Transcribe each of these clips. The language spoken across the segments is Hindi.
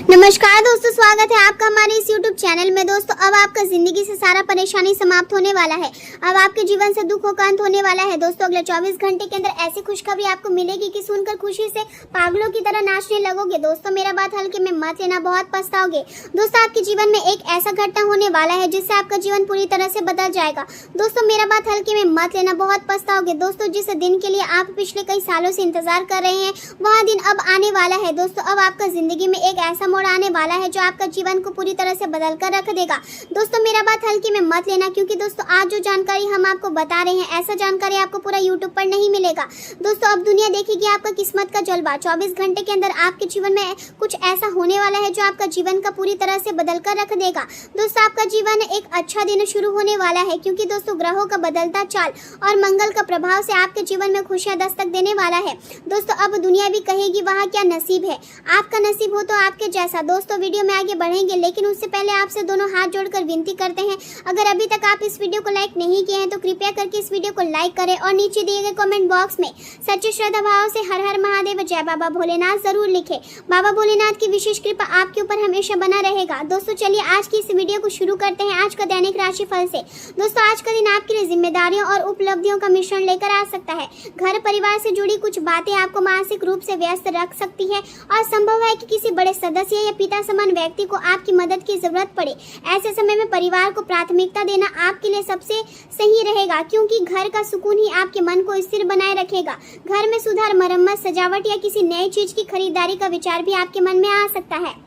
नमस्कार दोस्तों, स्वागत है आपका हमारे इस YouTube चैनल में। दोस्तों, अब आपका जिंदगी से सारा परेशानी समाप्त होने वाला है। अब आपके जीवन से दुखों का अंत होने वाला है। दोस्तों, अगले 24 घंटे के अंदर ऐसी खुशखबरी आपको मिलेगी कि सुनकर खुशी से पागलों की तरह नाचने लगोगे। दोस्तों, मेरा बात हल्के में मत लेना, बहुत पछताओगे। दोस्तों, आपके जीवन में एक ऐसा घटना होने वाला है जिससे आपका जीवन पूरी तरह से बदल जाएगा। दोस्तों, मेरा बात हल्के में मत लेना, बहुत पछताओगे। दोस्तों, जिस दिन के लिए आप पिछले कई सालों से इंतजार कर रहे हैं वह दिन अब आने वाला है। दोस्तों, अब आपका जिंदगी में एक ऐसा मोड़ आने वाला है जो आपका जीवन को पूरी तरह से बदल कर रख देगा। दोस्तों, मेरा बात हल्के में मत लेना, क्योंकि दोस्तों आज जो जानकारी हम आपको बता रहे हैं ऐसा जानकारी आपको पूरा यूट्यूब पर नहीं मिलेगा। दोस्तों, अब दुनिया देखेगी आपका किस्मत का जलवा। 24 घंटे के अंदर आपके जीवन में कुछ ऐसा होने वाला है जो आपका जीवन का पूरी तरह से बदल कर रख देगा। दोस्तों, आपका जीवन एक अच्छा दिन शुरू होने वाला है, क्योंकि दोस्तों ग्रहों का बदलता चाल और मंगल का प्रभाव से आपके जीवन में खुशियां दस्तक देने वाला है। दोस्तों, अब दुनिया भी कहेगी वहाँ क्या नसीब है, आपका नसीब हो तो आपके जैसा। दोस्तों, वीडियो में आगे बढ़ेंगे, लेकिन उससे पहले आपसे दोनों हाथ जोड़कर विनती करते हैं, अगर अभी तक आप इस वीडियो को लाइक नहीं किए हैं तो कृपया करके इस वीडियो को लाइक करें और नीचे दिए गए कमेंट बॉक्स में सच्चे श्रद्धा भाव से हर हर महादेव जय बाबा भोलेनाथ जरूर लिखें। बाबा भोलेनाथ की विशेष कृपा आपके ऊपर हमेशा बना रहेगा। दोस्तों, चलिए आज की इस वीडियो को शुरू करते हैं आज का दैनिक राशि फल से। दोस्तों, आज का दिन आपके लिए जिम्मेदारियों और उपलब्धियों का मिश्रण लेकर आ सकता है। घर परिवार से जुड़ी कुछ बातें आपको मानसिक रूप से व्यस्त रख सकती है और संभव है कि किसी बड़े सदस्य या पिता समान व्यक्ति को आपकी मदद की जरूरत पड़े। ऐसे समय में परिवार को प्राथमिकता देना आपके लिए सबसे सही रहेगा, क्योंकि घर का सुकून ही आपके मन को स्थिर बनाए रखेगा। घर में सुधार, मरम्मत, सजावट या किसी नई चीज की खरीदारी का विचार भी आपके मन में आ सकता है।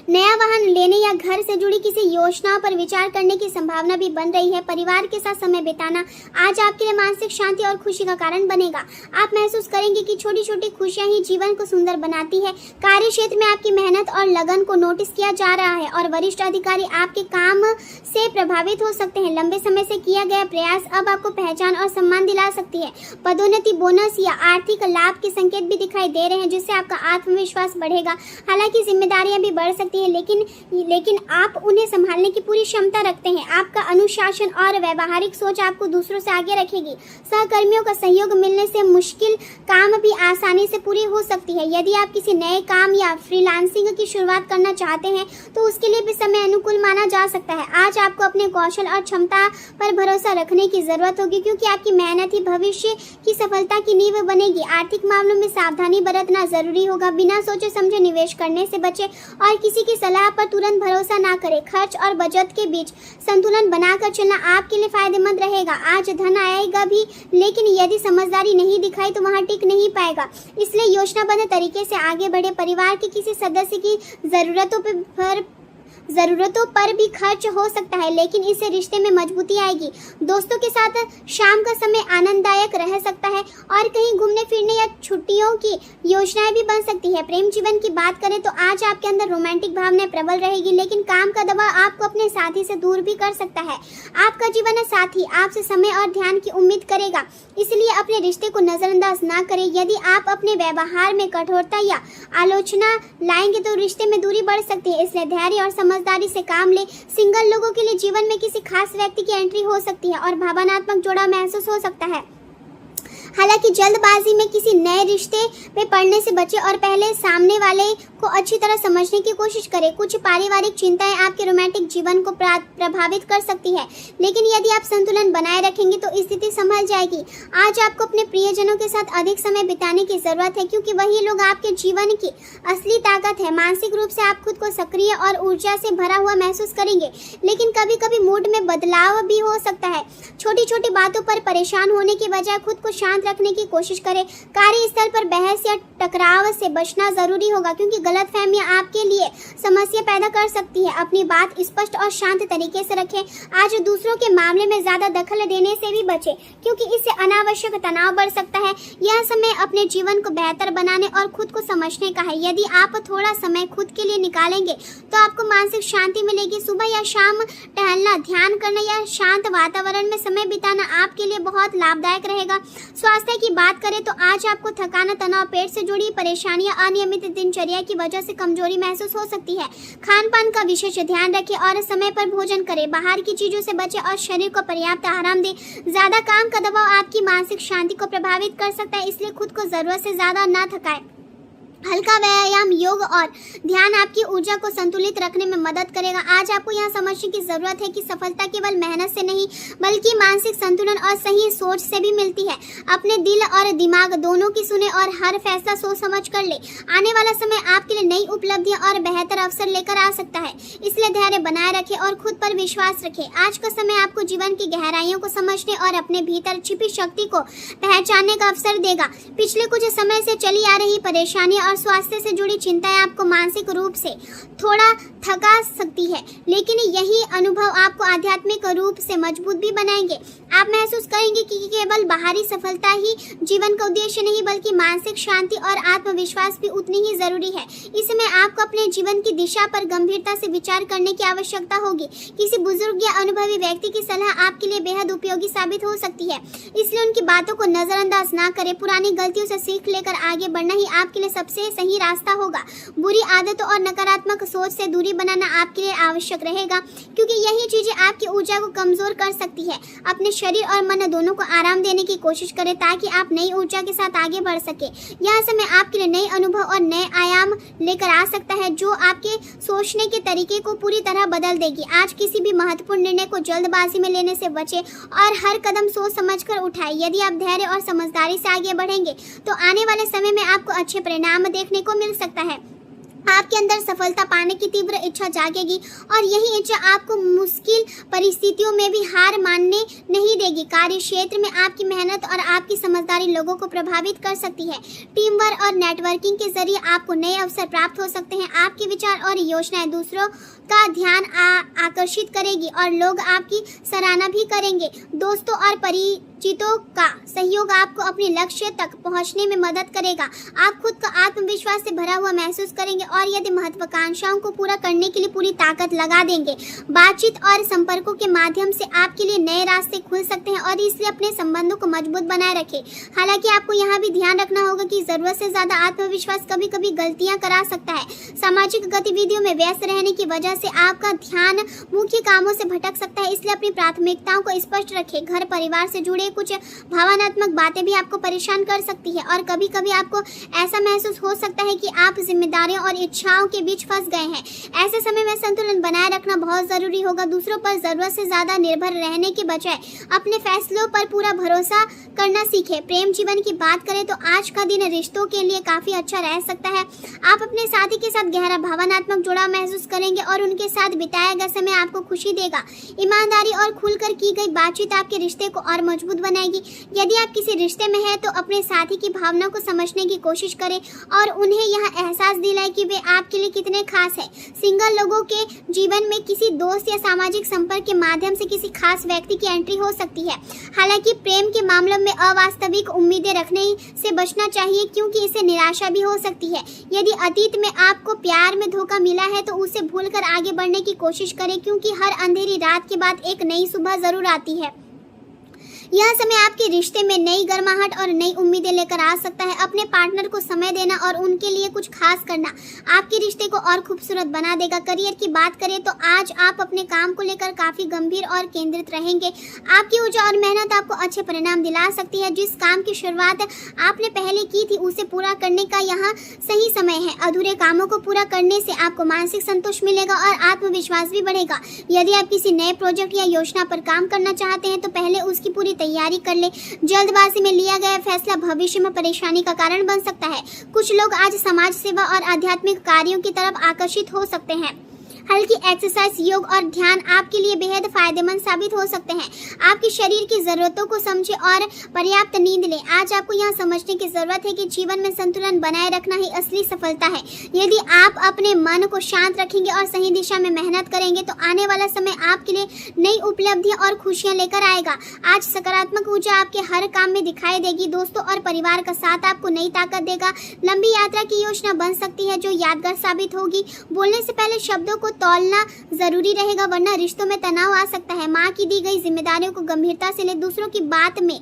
नया वाहन लेने या घर से जुड़ी किसी योजनाओं पर विचार करने की संभावना भी बन रही है। परिवार के साथ समय बिताना आज आपके लिए मानसिक शांति और खुशी का कारण बनेगा। आप महसूस करेंगे कि छोटी छोटी खुशियां ही जीवन को सुंदर बनाती है। कार्य क्षेत्र में आपकी मेहनत और लगन को नोटिस किया जा रहा है और वरिष्ठ अधिकारी आपके काम से प्रभावित हो सकते हैं। लंबे समय से किया गया प्रयास अब आपको पहचान और सम्मान दिला सकती है। पदोन्नति, बोनस या आर्थिक लाभ के संकेत भी दिखाई दे रहे हैं, जिससे आपका आत्मविश्वास बढ़ेगा। हालांकि जिम्मेदारियां भी बढ़ सकती है, लेकिन आप उन्हें संभालने की पूरी क्षमता रखते हैं। आपका अनुशासन और व्यवहारिक सोच आपको दूसरों से आगे रखेगी। सहकर्मियों का सहयोग मिलने से मुश्किल काम भी आसानी से पूरी हो सकती है। यदि आप किसी नए काम या फ्रीलांसिंग की शुरुआत करना चाहते हैं तो उसके लिए भी समय अनुकूल माना जा सकता है। आज आपको अपने कौशल और क्षमता पर भरोसा रखने की जरूरत होगी, क्योंकि आपकी मेहनत ही भविष्य की सफलता की नींव बनेगी। आर्थिक मामलों में सावधानी बरतना जरूरी होगा। बिना सोचे समझे निवेश करने से बचे और किसी की सलाह पर तुरंत भरोसा ना करें। खर्च और बचत के बीच संतुलन बनाकर चलना आपके लिए फायदेमंद रहेगा। आज धन आएगा भी, लेकिन यदि समझदारी नहीं दिखाई तो वहां टिक नहीं पाएगा। इसलिए योजनाबद्ध तरीके से आगे बढ़े। परिवार के किसी सदस्य की जरूरतों पर भी खर्च हो सकता है, लेकिन इससे रिश्ते में मजबूती आएगी। दोस्तों के साथ शाम का समय आनंददायक रह सकता है और कहीं घूमने फिरने या छुट्टियों की योजनाएं भी बन सकती है। प्रेम जीवन की बात करें तो आज आपके अंदर रोमांटिक भावनाएं प्रबल रहेगी, लेकिन काम का दबाव आपको अपने साथी से दूर भी कर सकता है। आपका जीवन साथी आपसे समय और ध्यान की उम्मीद करेगा, इसलिए अपने रिश्ते को नजरअंदाज ना करें। यदि आप अपने व्यवहार में कठोरता या आलोचना लाएंगे तो रिश्ते में दूरी बढ़ सकती है, इसलिए धैर्य और समझदारी से काम ले। सिंगल लोगों के लिए जीवन में किसी खास व्यक्ति की एंट्री हो सकती है और भावनात्मक जुड़ाव महसूस हो सकता है। हालांकि जल्दबाजी में किसी नए रिश्ते में पड़ने से बचे और पहले सामने वाले को अच्छी तरह समझने की कोशिश करें। कुछ पारिवारिक चिंताएं आपके रोमांटिक जीवन को प्रभावित कर सकती है, लेकिन यदि आप संतुलन बनाए रखेंगे तो स्थिति संभल जाएगी। आज आपको अपने प्रियजनों के साथ अधिक समय बिताने की जरूरत है, क्योंकि वही लोग आपके जीवन की असली ताकत है। मानसिक रूप से आप खुद को सक्रिय और ऊर्जा से भरा हुआ महसूस करेंगे, लेकिन कभी कभी मूड में बदलाव भी हो सकता है। छोटी छोटी बातों पर परेशान होने की बजाय खुद को शांत रखने की कोशिश करें। कार्यस्थल पर बहस या टकराव से बचना जरूरी होगा, क्योंकि गलतफहमियां आपके लिए समस्या पैदा कर सकती है। अपनी बात स्पष्ट और शांत तरीके से रखें। आज दूसरों के मामले में ज्यादा दखल देने से भी बचें, क्योंकि इससे अनावश्यक तनाव बढ़ सकता है। यह समय अपने जीवन को बेहतर बनाने और खुद को समझने का है। यदि आप थोड़ा समय खुद के लिए निकालेंगे तो आपको मानसिक शांति मिलेगी। सुबह या शाम टहलना, ध्यान करना या शांत वातावरण में समय बिताना आपके लिए बहुत लाभदायक रहेगा। स्वास्थ्य की बात करें तो आज आपको थकान, तनाव, पेट से जुड़ी परेशानियां, अनियमित दिनचर्या की वजह से कमजोरी महसूस हो सकती है। खान पान का विशेष ध्यान रखें और समय पर भोजन करें। बाहर की चीजों से बचें और शरीर को पर्याप्त आराम दें। ज्यादा काम का दबाव आपकी मानसिक शांति को प्रभावित कर सकता है, इसलिए खुद को जरूरत से ज्यादा ना थकाएं। हल्का व्यायाम, योग और ध्यान आपकी ऊर्जा को संतुलित रखने में मदद करेगा। आज आपको यहाँ समझने की जरूरत है कि सफलता केवल मेहनत से नहीं बल्कि मानसिक संतुलन और सही सोच से भी मिलती है। अपने दिल और दिमाग दोनों की सुने और हर फैसला सोच समझ कर ले। आने वाला समय आपके लिए नई उपलब्धियां और बेहतर अवसर लेकर आ सकता है, इसलिए धैर्य बनाए रखें और खुद पर विश्वास रखें। आज का समय आपको जीवन की गहराइयों को समझने और अपने भीतर छिपी शक्ति को पहचानने का अवसर देगा। पिछले कुछ समय से चली आ रही परेशानियां और स्वास्थ्य से जुड़ी चिंताएं आपको मानसिक रूप से थोड़ा थका सकती है, लेकिन यही अनुभव आपको आध्यात्मिक रूप से मजबूत भी बनाएंगे। आप महसूस करेंगे कि केवल बाहरी सफलता ही जीवन का उद्देश्य नहीं बल्कि मानसिक शांति और आत्मविश्वास भी उतनी ही जरूरी है। इस समय आपको अपने जीवन की दिशा पर गंभीरता से विचार करने की आवश्यकता होगी। किसी बुजुर्ग या अनुभवी व्यक्ति की सलाह आपके लिए बेहद उपयोगी साबित हो सकती है, इसलिए उनकी बातों को नजरअंदाज ना करें। पुरानी गलतियों से सीख लेकर आगे बढ़ना ही आपके लिए सबसे सही रास्ता होगा। बुरी आदतों और नकारात्मक सोच से दूरी बनाना आपके लिए आवश्यक रहेगा, क्योंकि यही चीजें आपकी ऊर्जा को कमजोर कर सकती है। अपने शरीर और मन दोनों को आराम देने की कोशिश करें ताकि आप नई ऊर्जा के साथ आगे बढ़ सके। यह समय आपके लिए नए अनुभव और नए आयाम लेकर आ सकता है जो आपके सोचने के तरीके को पूरी तरह बदल देगी। आज किसी भी महत्वपूर्ण निर्णय को जल्दबाजी में लेने से बचें और हर कदम सोच समझकर उठाएं। यदि आप धैर्य और समझदारी से आगे बढ़ेंगे तो आने वाले समय में आपको अच्छे परिणाम देखने को मिल सकता है। आपके अंदर सफलता पाने की तीव्र इच्छा जागेगी और यही इच्छा आपको मुश्किल परिस्थितियों में भी हार मानने नहीं देगी। कार्य क्षेत्र में आपकी मेहनत और आपकी समझदारी लोगों को प्रभावित कर सकती है। टीम वर्क और नेटवर्किंग के जरिए आपको नए अवसर प्राप्त हो सकते हैं। आपके विचार और योजनाएं दूसरों का ध्यान आकर्षित करेगी और लोग आपकी सराहना भी करेंगे। दोस्तों और परिचितों का सहयोग आपको अपने लक्ष्य तक पहुंचने में मदद करेगा। आप खुद का आत्मविश्वास से भरा हुआ महसूस करेंगे और यदि महत्वाकांक्षाओं को पूरा करने के लिए पूरी ताकत लगा देंगे। बातचीत और संपर्कों के माध्यम से आपके लिए नए रास्ते खुल सकते हैं और इसलिए अपने संबंधों को मजबूत बनाए रखें। हालांकि आपको यहाँ भी ध्यान रखना होगा कि जरूरत से ज्यादा आत्मविश्वास कभी कभी गलतियां करा सकता है। सामाजिक गतिविधियों में व्यस्त रहने की वजह से आपका ध्यान मुख्य कामों से भटक सकता है, इसलिए अपनी प्राथमिकताओं को स्पष्ट रखें। घर परिवार से जुड़े कुछ भावनात्मक बातें भी आपको परेशान कर सकती है और कभी कभी आपको ऐसा महसूस हो सकता है कि आप जिम्मेदारियों और इच्छाओं के बीच फंस गए हैं। ऐसे समय में संतुलन बनाए रखना बहुत जरूरी होगा। दूसरों पर जरूरत से ज्यादा निर्भर रहने के बजाय अपने फैसलों पर पूरा भरोसा करना सीखें। प्रेम जीवन की बात करें तो आज का दिन रिश्तों के लिए काफी अच्छा रह सकता है। आप अपने साथी के साथ गहरा भावनात्मक जुड़ाव महसूस करेंगे और उनके साथ बिताया गया समय आपको खुशी देगा। ईमानदारी और खुलकर की गई बातचीत आपके रिश्ते को और मजबूत बनाएगी। यदि आप किसी रिश्ते में हैं तो अपने साथी की भावना को समझने की कोशिश करें और उन्हें यह एहसास दिलाएं कि वे आपके लिए कितने खास हैं। सिंगल लोगों के जीवन में किसी दोस्त या सामाजिक संपर्क के माध्यम से किसी खास व्यक्ति की एंट्री हो सकती है। हालांकि प्रेम के मामलों में अवास्तविक उम्मीदें रखने से बचना चाहिए, क्योंकि इससे निराशा भी हो सकती है। यदि अतीत में आपको प्यार में धोखा मिला है तो उसे भूलकर आगे बढ़ने की कोशिश करें, क्योंकि हर अंधेरी रात के बाद एक नई सुबह जरूर आती है। यह समय आपके रिश्ते में नई गर्माहट और नई उम्मीदें लेकर आ सकता है। अपने पार्टनर को समय देना और उनके लिए कुछ खास करना आपके रिश्ते को और खूबसूरत बना देगा। करियर की बात करें तो आज आप अपने काम को लेकर काफी गंभीर और केंद्रित रहेंगे। आपकी ऊर्जा और मेहनत आपको अच्छे परिणाम दिला सकती है। जिस काम की शुरुआत आपने पहले की थी उसे पूरा करने का यहाँ सही समय है। अधूरे कामों को पूरा करने से आपको मानसिक संतोष मिलेगा और आत्मविश्वास भी बढ़ेगा। यदि आप किसी नए प्रोजेक्ट या योजना पर काम करना चाहते हैं तो पहले उसकी पूरी तैयारी कर ले। जल्दबाजी में लिया गया फैसला भविष्य में परेशानी का कारण बन सकता है। कुछ लोग आज समाज सेवा और आध्यात्मिक कार्यों की तरफ आकर्षित हो सकते हैं। हल्की एक्सरसाइज, योग और ध्यान आपके लिए बेहद फायदेमंद साबित हो सकते हैं। आपके शरीर की जरूरतों को समझें और पर्याप्त नींद लें। आज आपको यह समझने की जरूरत है कि जीवन में संतुलन बनाए रखना ही असली सफलता है। यदि आप अपने मन को शांत रखेंगे और सही दिशा में मेहनत करेंगे तो आने वाला समय आपके लिए नई उपलब्धियां और खुशियां लेकर आएगा। आज सकारात्मक ऊर्जा आपके हर काम में दिखाई देगी। दोस्तों और परिवार का साथ आपको नई ताकत देगा। लंबी यात्रा की योजना बन सकती है जो यादगार साबित होगी। बोलने से पहले शब्दों को तौलना जरूरी रहेगा, वरना रिश्तों में तनाव आ सकता है। माँ की दी गई जिम्मेदारियों को गंभीरता से ले। दूसरों की बात में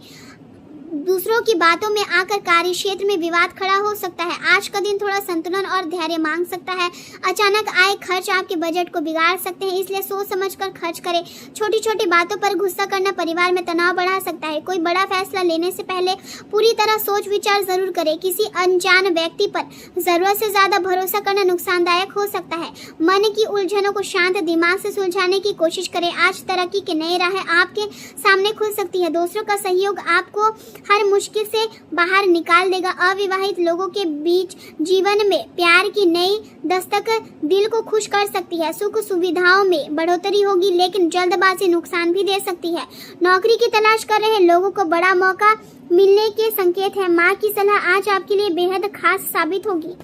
दूसरों की बातों में आकर कार्य क्षेत्र में विवाद खड़ा हो सकता है। आज का दिन थोड़ा संतुलन और धैर्य मांग सकता है। अचानक आए खर्च आपके बजट को बिगाड़ सकते हैं, इसलिए सोच समझकर खर्च करें। छोटी छोटी बातों पर गुस्सा करना परिवार में तनाव बढ़ा सकता है। कोई बड़ा फैसला लेने से पहले पूरी तरह सोच विचार जरूर करें। किसी अनजान व्यक्ति पर जरूरत से ज्यादा भरोसा करना नुकसानदायक हो सकता है। मन की उलझनों को शांत दिमाग से सुलझाने की कोशिश करें। आज तरक्की की नई राहें आपके सामने खुल सकती है। दोस्तों का सहयोग आपको हर मुश्किल से बाहर निकाल देगा। अविवाहित लोगों के बीच जीवन में प्यार की नई दस्तक दिल को खुश कर सकती है। सुख सुविधाओं में बढ़ोतरी होगी, लेकिन जल्दबाजी नुकसान भी दे सकती है। नौकरी की तलाश कर रहे लोगों को बड़ा मौका मिलने के संकेत है। माँ की सलाह आज आपके लिए बेहद खास साबित होगी।